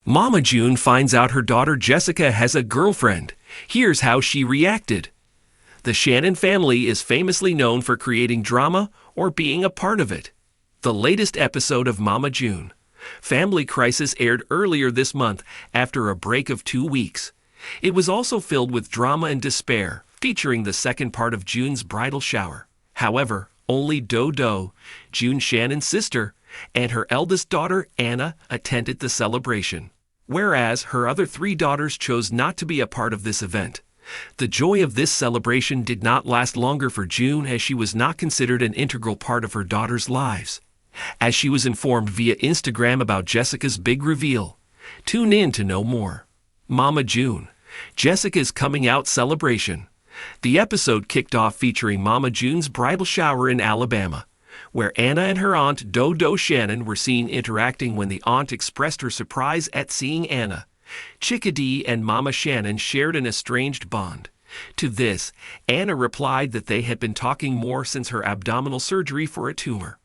Mama June finds out her daughter Jessica has a girlfriend. Here's how she reacted. The Shannon family is famously known for creating drama or being a part of it. The latest episode of Mama June. Family Crisis aired earlier this month after a break of 2 weeks. It was also filled with drama and despair, featuring the second part of June's bridal shower. However, only Dodo, June Shannon's sister, and her eldest daughter, Anna, attended the celebration, whereas her other 3 daughters chose not to be a part of this event. The joy of this celebration did not last longer for June, as she was not considered an integral part of her daughters' lives. As she was informed via Instagram about Jessica's big reveal. Tune in to know more. Mama June, Jessica's coming out celebration. The episode kicked off featuring Mama June's bridal shower in Alabama, where Anna and her aunt Dodo Shannon were seen interacting when the aunt expressed her surprise at seeing Anna. Chickadee and Mama Shannon shared an estranged bond. To this, Anna replied that they had been talking more since her abdominal surgery for a tumor.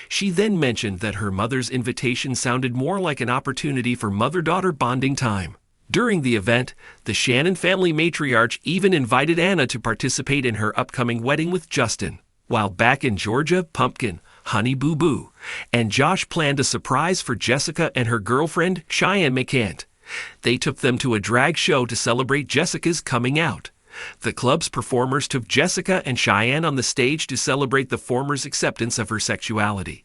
She then mentioned that her mother's invitation sounded more like an opportunity for mother-daughter bonding time. During the event, the Shannon family matriarch even invited Anna to participate in her upcoming wedding with Justin. While back in Georgia, Pumpkin, Honey Boo Boo, and Josh planned a surprise for Jessica and her girlfriend, Cheyenne McCant. They took them to a drag show to celebrate Jessica's coming out. The club's performers took Jessica and Cheyenne on the stage to celebrate the former's acceptance of her sexuality.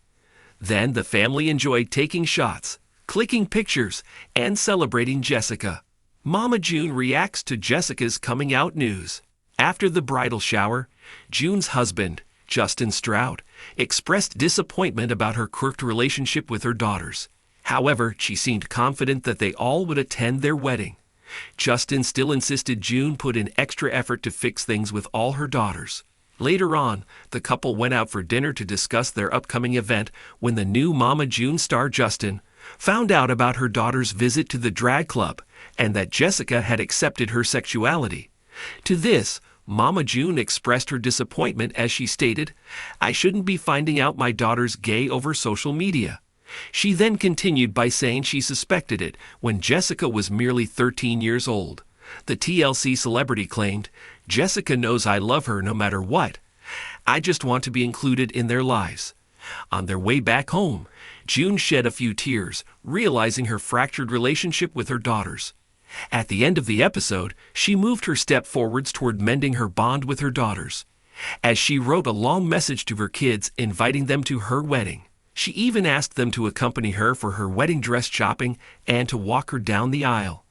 Then the family enjoyed taking shots, clicking pictures, and celebrating Jessica. Mama June reacts to Jessica's coming out news. After the bridal shower, June's husband, Justin Stroud, expressed disappointment about her quirked relationship with her daughters. However, she seemed confident that they all would attend their wedding. Justin still insisted June put in extra effort to fix things with all her daughters. Later on, the couple went out for dinner to discuss their upcoming event when the new Mama June star Justin found out about her daughter's visit to the drag club and that Jessica had accepted her sexuality. To this, Mama June expressed her disappointment as she stated, "I shouldn't be finding out my daughter's gay over social media." She then continued by saying she suspected it when Jessica was merely 13 years old. The TLC celebrity claimed, "Jessica knows I love her no matter what. I just want to be included in their lives." On their way back home, June shed a few tears, realizing her fractured relationship with her daughters. At the end of the episode, she moved her step forwards toward mending her bond with her daughters, as she wrote a long message to her kids inviting them to her wedding. She even asked them to accompany her for her wedding dress shopping and to walk her down the aisle.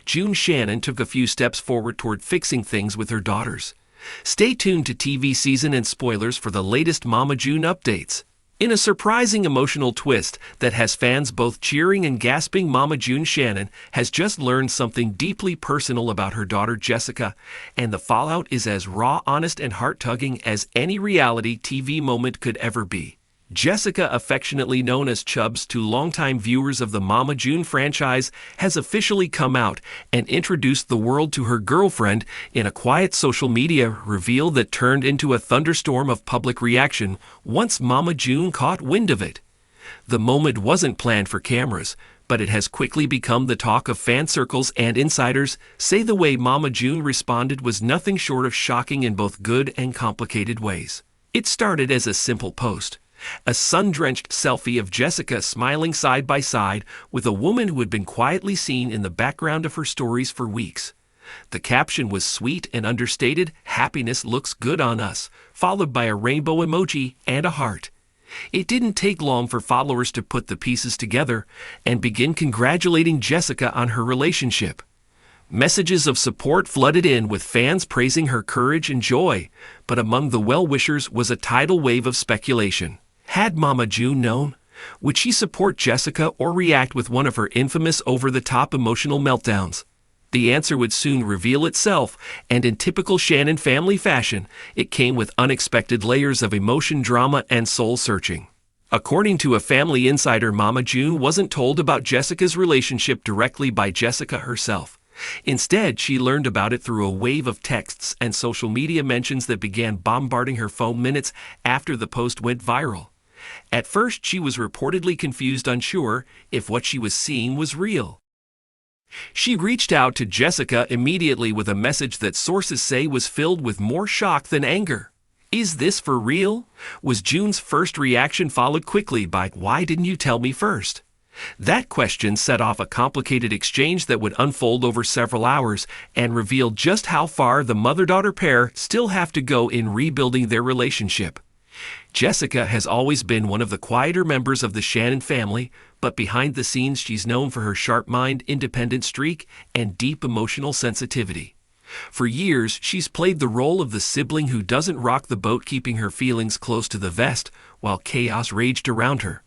June Shannon took a few steps forward toward fixing things with her daughters. Stay tuned to TV season and spoilers for the latest Mama June updates. In a surprising emotional twist that has fans both cheering and gasping, Mama June Shannon has just learned something deeply personal about her daughter Jessica, and the fallout is as raw, honest, and heart-tugging as any reality TV moment could ever be. Jessica, affectionately known as Chubbs to longtime viewers of the Mama June franchise, has officially come out and introduced the world to her girlfriend in a quiet social media reveal that turned into a thunderstorm of public reaction once Mama June caught wind of it. The moment wasn't planned for cameras, but it has quickly become the talk of fan circles, and insiders say the way Mama June responded was nothing short of shocking in both good and complicated ways. It started as a simple post. A sun-drenched selfie of Jessica smiling side by side with a woman who had been quietly seen in the background of her stories for weeks. The caption was sweet and understated, "Happiness looks good on us," followed by a rainbow emoji and a heart. It didn't take long for followers to put the pieces together and begin congratulating Jessica on her relationship. Messages of support flooded in, with fans praising her courage and joy, but among the well-wishers was a tidal wave of speculation. Had Mama June known? Would she support Jessica or react with one of her infamous over-the-top emotional meltdowns? The answer would soon reveal itself, and in typical Shannon family fashion, it came with unexpected layers of emotion, drama, and soul-searching. According to a family insider, Mama June wasn't told about Jessica's relationship directly by Jessica herself. Instead, she learned about it through a wave of texts and social media mentions that began bombarding her phone minutes after the post went viral. At first, she was reportedly confused, unsure if what she was seeing was real. She reached out to Jessica immediately with a message that sources say was filled with more shock than anger. "Is this for real?" was June's first reaction, followed quickly by, "Why didn't you tell me first?" That question set off a complicated exchange that would unfold over several hours and reveal just how far the mother-daughter pair still have to go in rebuilding their relationship. Jessica has always been one of the quieter members of the Shannon family, but behind the scenes she's known for her sharp mind, independent streak, and deep emotional sensitivity. For years, she's played the role of the sibling who doesn't rock the boat, keeping her feelings close to the vest while chaos raged around her.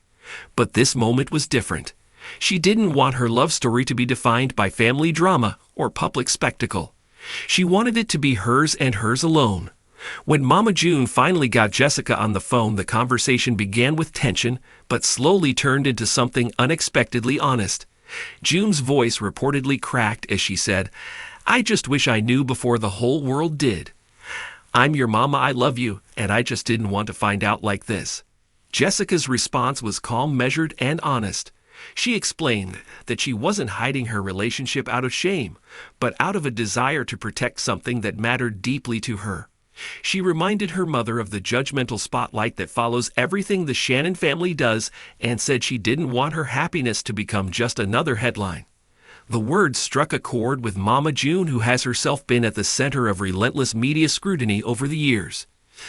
But this moment was different. She didn't want her love story to be defined by family drama or public spectacle. She wanted it to be hers and hers alone. When Mama June finally got Jessica on the phone, the conversation began with tension, but slowly turned into something unexpectedly honest. June's voice reportedly cracked as she said, "I just wish I knew before the whole world did. I'm your mama, I love you, and I just didn't want to find out like this." Jessica's response was calm, measured, and honest. She explained that she wasn't hiding her relationship out of shame, but out of a desire to protect something that mattered deeply to her. She reminded her mother of the judgmental spotlight that follows everything the Shannon family does and said she didn't want her happiness to become just another headline. The words struck a chord with Mama June, who has herself been at the center of relentless media scrutiny over the years.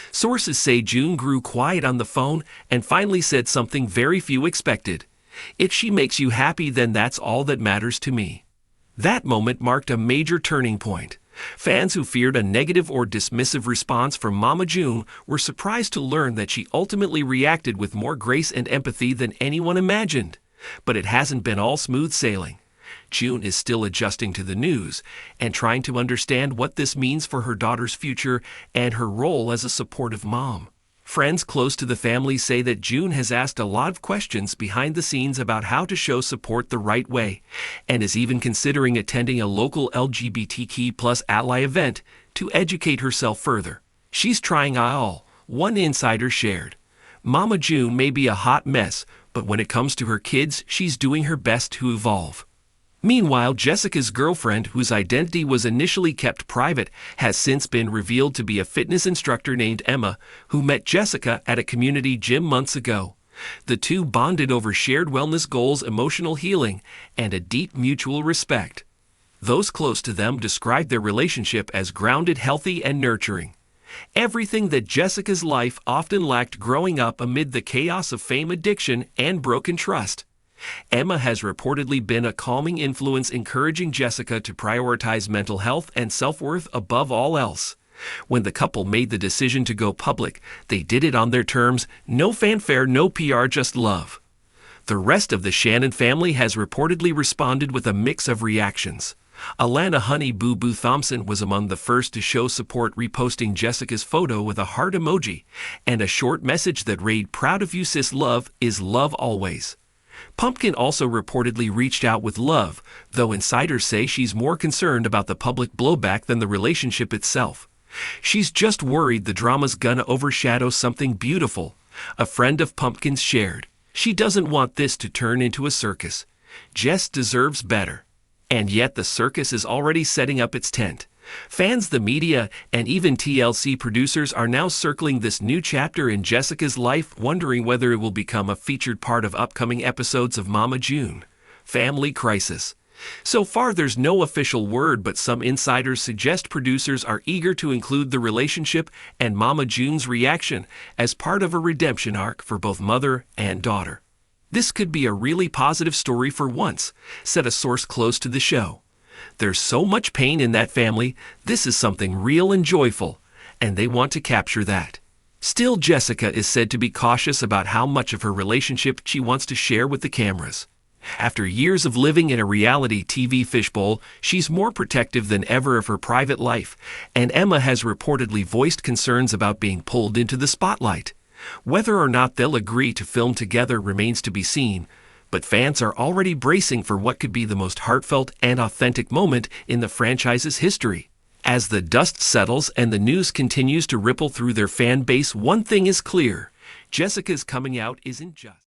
Sources say June grew quiet on the phone and finally said something very few expected. "If she makes you happy, then that's all that matters to me." That moment marked a major turning point. Fans who feared a negative or dismissive response from Mama June were surprised to learn that she ultimately reacted with more grace and empathy than anyone imagined. But it hasn't been all smooth sailing. June is still adjusting to the news and trying to understand what this means for her daughter's future and her role as a supportive mom. Friends close to the family say that June has asked a lot of questions behind the scenes about how to show support the right way, and is even considering attending a local LGBTQ+ ally event to educate herself further. "She's trying all," one insider shared. "Mama June may be a hot mess, but when it comes to her kids, she's doing her best to evolve." Meanwhile, Jessica's girlfriend, whose identity was initially kept private, has since been revealed to be a fitness instructor named Emma, who met Jessica at a community gym months ago. The two bonded over shared wellness goals, emotional healing, and a deep mutual respect. Those close to them described their relationship as grounded, healthy, and nurturing. Everything that Jessica's life often lacked growing up amid the chaos of fame, addiction, and broken trust. Emma has reportedly been a calming influence, encouraging Jessica to prioritize mental health and self-worth above all else. When the couple made the decision to go public, they did it on their terms, no fanfare, no PR, just love. The rest of the Shannon family has reportedly responded with a mix of reactions. Alana Honey Boo Boo Thompson was among the first to show support, reposting Jessica's photo with a heart emoji and a short message that read, "Proud of you sis, love is love always." Pumpkin also reportedly reached out with love, though insiders say she's more concerned about the public blowback than the relationship itself. "She's just worried the drama's gonna overshadow something beautiful," a friend of Pumpkin's shared. "She doesn't want this to turn into a circus. Jess deserves better." And yet the circus is already setting up its tent. Fans, the media, and even TLC producers are now circling this new chapter in Jessica's life, wondering whether it will become a featured part of upcoming episodes of Mama June. Family Crisis. So far, there's no official word, but some insiders suggest producers are eager to include the relationship and Mama June's reaction as part of a redemption arc for both mother and daughter. "This could be a really positive story for once," said a source close to the show. "There's so much pain in that family. This is something real and joyful, and they want to capture that." Still, Jessica is said to be cautious about how much of her relationship she wants to share with the cameras. After years of living in a reality TV fishbowl, she's more protective than ever of her private life, and Emma has reportedly voiced concerns about being pulled into the spotlight. Whether or not they'll agree to film together remains to be seen, but fans are already bracing for what could be the most heartfelt and authentic moment in the franchise's history. As the dust settles and the news continues to ripple through their fan base, one thing is clear: Jessica's coming out isn't just